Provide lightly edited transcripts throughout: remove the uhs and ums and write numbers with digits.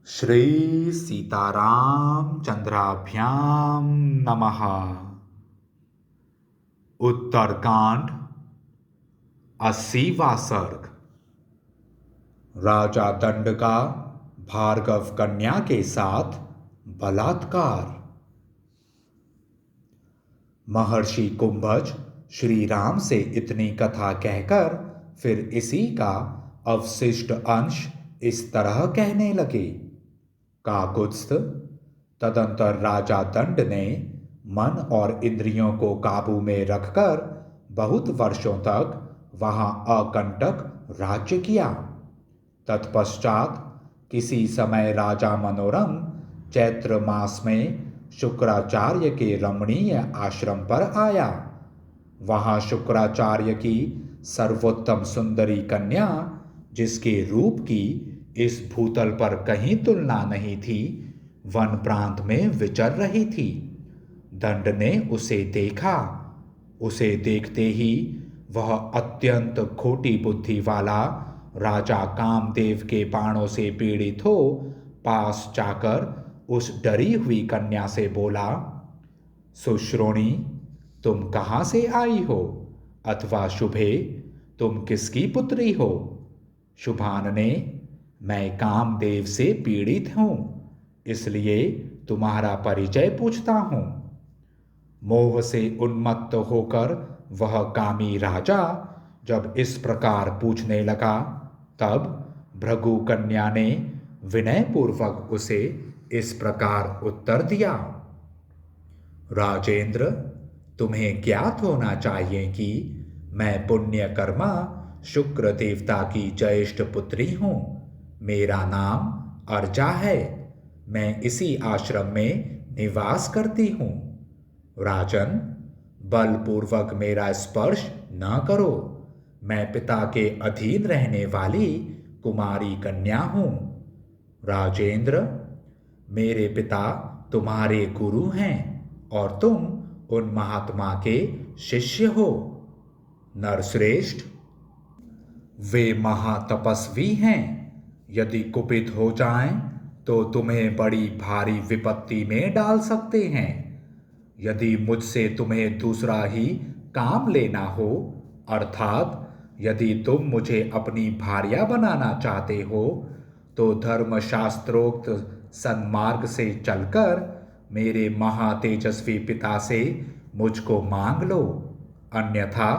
श्री सीताराम चंद्राभ्याम नमः। उत्तरकांड 80वां सर्ग। राजा दंड का भार्गव कन्या के साथ बलात्कार। महर्षि कुंभज श्री राम से इतनी कथा कहकर फिर इसी का अवशिष्ट अंश इस तरह कहने लगे। काकुत्स्थ। तदंतर राजा दंड ने मन और इंद्रियों को काबू में रखकर बहुत वर्षों तक वहां अकंटक राज्य किया। तत्पश्चात किसी समय राजा मनोरम चैत्र मास में शुक्राचार्य के रमणीय आश्रम पर आया। वहां शुक्राचार्य की सर्वोत्तम सुंदरी कन्या, जिसके रूप की इस भूतल पर कहीं तुलना नहीं थी, वन प्रांत में विचर रही थी। दंड ने उसे देखा। उसे देखते ही वह अत्यंत खोटी बुद्धि वाला राजा कामदेव के बाणों से पीड़ित हो पास जाकर उस डरी हुई कन्या से बोला, सुश्रोणी, तुम कहाँ से आई हो? अथवा शुभे, तुम किसकी पुत्री हो? शुभान ने, मैं कामदेव से पीड़ित हूं, इसलिए तुम्हारा परिचय पूछता हूं। मोह से उन्मत्त होकर वह कामी राजा जब इस प्रकार पूछने लगा, तब भृगु कन्या ने विनयपूर्वक उसे इस प्रकार उत्तर दिया। राजेंद्र, तुम्हें ज्ञात होना चाहिए कि मैं पुण्यकर्मा शुक्र देवता की ज्येष्ठ पुत्री हूं। मेरा नाम अर्जा है। मैं इसी आश्रम में निवास करती हूं। राजन, बलपूर्वक मेरा स्पर्श न करो। मैं पिता के अधीन रहने वाली कुमारी कन्या हूं। राजेंद्र, मेरे पिता तुम्हारे गुरु हैं और तुम उन महात्मा के शिष्य हो। नरश्रेष्ठ, वे महातपस्वी हैं। यदि कुपित हो जाएं तो तुम्हें बड़ी भारी विपत्ति में डाल सकते हैं। यदि मुझसे तुम्हें दूसरा ही काम लेना हो, अर्थात यदि तुम मुझे अपनी भार्या बनाना चाहते हो, तो धर्मशास्त्रोक्त सन्मार्ग से चलकर मेरे महातेजस्वी पिता से मुझको मांग लो। अन्यथा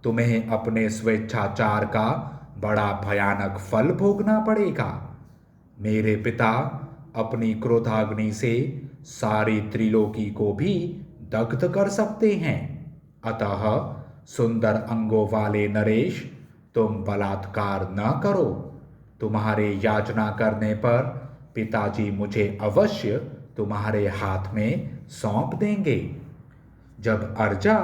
तुम्हें अपने स्वेच्छाचार का बड़ा भयानक फल भोगना पड़ेगा। मेरे पिता अपनी क्रोधाग्नि से सारी त्रिलोकी को भी दग्ध कर सकते हैं। अतः सुंदर अंगों वाले नरेश, तुम बलात्कार न करो। तुम्हारे याचना करने पर पिताजी मुझे अवश्य तुम्हारे हाथ में सौंप देंगे। जब अर्जा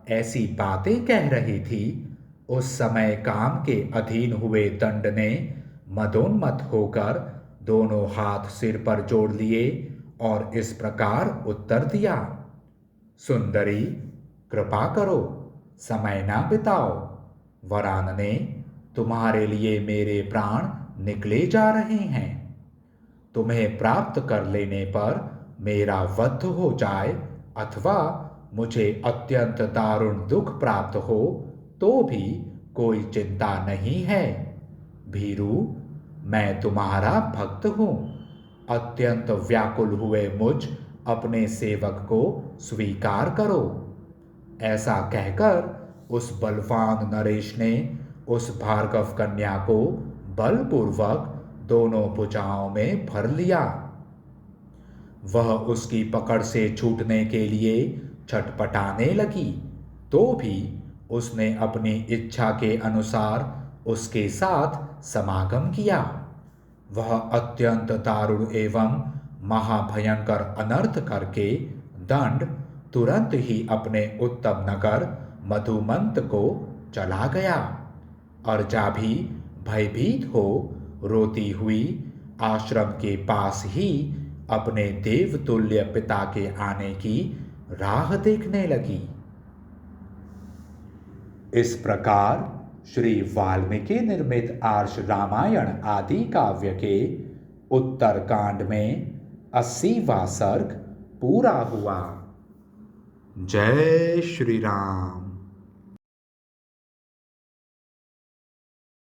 ऐसी बातें कह रही थी, उस समय काम के अधीन हुए दंड ने मदोन्मत्त होकर दोनों हाथ सिर पर जोड़ लिए और इस प्रकार उत्तर दिया, सुंदरी, कृपा करो, समय ना बिताओ। वरान ने, तुम्हारे लिए मेरे प्राण निकले जा रहे हैं। तुम्हें प्राप्त कर लेने पर मेरा वध हो जाए अथवा मुझे अत्यंत दारुण दुख प्राप्त हो तो भी कोई चिंता नहीं है। भीरू, मैं तुम्हारा भक्त हूं। अत्यंत व्याकुल हुए मुझ अपने सेवक को स्वीकार करो। ऐसा कहकर उस बलवान नरेश ने उस भार्गव कन्या को बलपूर्वक दोनों भुजाओं में भर लिया। वह उसकी पकड़ से छूटने के लिए छटपटाने लगी, तो भी उसने अपनी इच्छा के अनुसार उसके साथ समागम किया। वह अत्यंत दारुण एवं महाभयंकर अनर्थ करके दंड तुरंत ही अपने उत्तम नगर मधुमंत को चला गया। अर्जा भी भयभीत हो रोती हुई आश्रम के पास ही अपने देवतुल्य पिता के आने की राह देखने लगी। इस प्रकार श्री वाल्मीकि निर्मित आर्ष रामायण आदि काव्य के उत्तरकांड में 80वां सर्ग पूरा हुआ। जय श्री राम।